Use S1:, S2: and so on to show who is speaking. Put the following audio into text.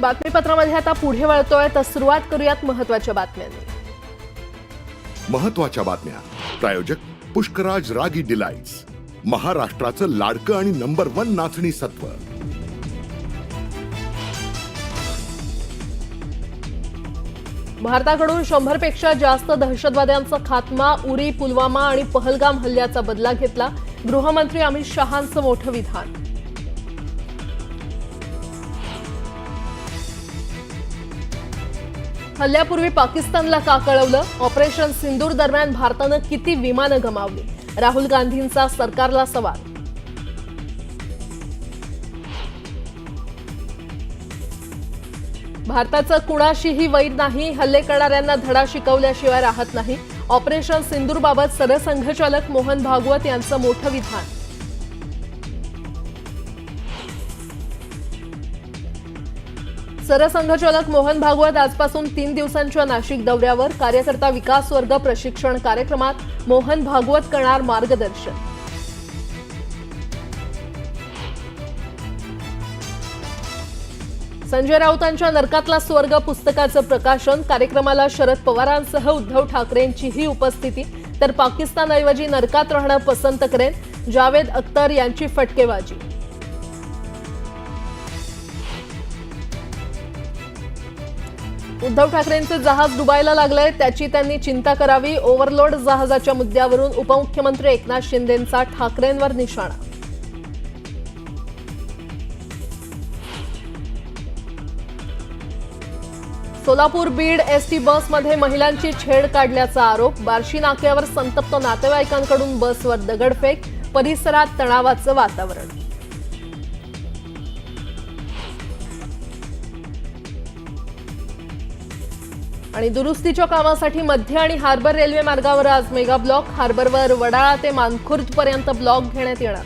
S1: बातमीपत्रामध्ये आता पुढे वळतोय तर सुरुवात करूयात महत्त्वाच्या बातम्यांनी।
S2: महत्त्वाच्या बातम्या प्रायोजक पुष्कराज रागी डिलाइट्स, महाराष्ट्राचं लाडकं आणि नंबर 1 नाचणी सत्व।
S1: भारताकडून 100 पेक्षा जास्त दहशतवाद्यांचा खात्मा, उरी, पुलवामा आणि पहलगाम हल्ल्याचा बदला घेतला। गृहमंत्री अमित शहांचं मोठं विधान। हल्ल्यापूर्वी पाकिस्तानला का कळवलं? ऑपरेशन सिंदूर दरम्यान भारतानं किती विमानं गमावली? राहुल गांधींचा सरकारला सवाल। भारताचं कुणाशीही वैर नाही, हल्ले करणाऱ्यांना धडा शिकवल्याशिवाय राहत नाही। ऑपरेशन सिंदूरबाबत सरसंघचालक मोहन भागवत यांचं मोठं विधान। सरसंघचालक मोहन भागवत आजपासून 3 दिवसांच्या नाशिक दौऱ्यावर। कार्यकर्ता विकास वर्ग प्रशिक्षण कार्यक्रमात मोहन भागवत करणार मार्गदर्शन। संजय राऊतांच्या नरकातला स्वर्ग पुस्तकाचं प्रकाशन। कार्यक्रमाला शरद पवारांसह उद्धव ठाकरेंचीही उपस्थिती, तर पाकिस्तानऐवजी नरकात राहणं पसंत करेन, जावेद अख्तर यांची फटकेबाजी। उद्धव ठाकरेंचे जहाज डुबायला लागलंय, त्याची त्यांनी चिंता करावी। ओव्हरलोड जहाजाच्या मुद्द्यावरून उपमुख्यमंत्री एकनाथ शिंदेंचा ठाकरेंवर निशाणा। सोलापूर बीड एसटी बसमध्ये महिलांची छेड काढल्याचा आरोप। बार्शी नाक्यावर संतप्त नातेवाईकांकडून बसवर दगडफेक, परिसरात तणावाचं वातावरण। आणि दुरुस्तीच्या कामासाठी मध्य आणि हार्बर रेल्वे मार्गावर आज मेगा ब्लॉक। हार्बरवर वडाळा ते मानखुर्द पर्यंत ब्लॉक घेण्यात येणार।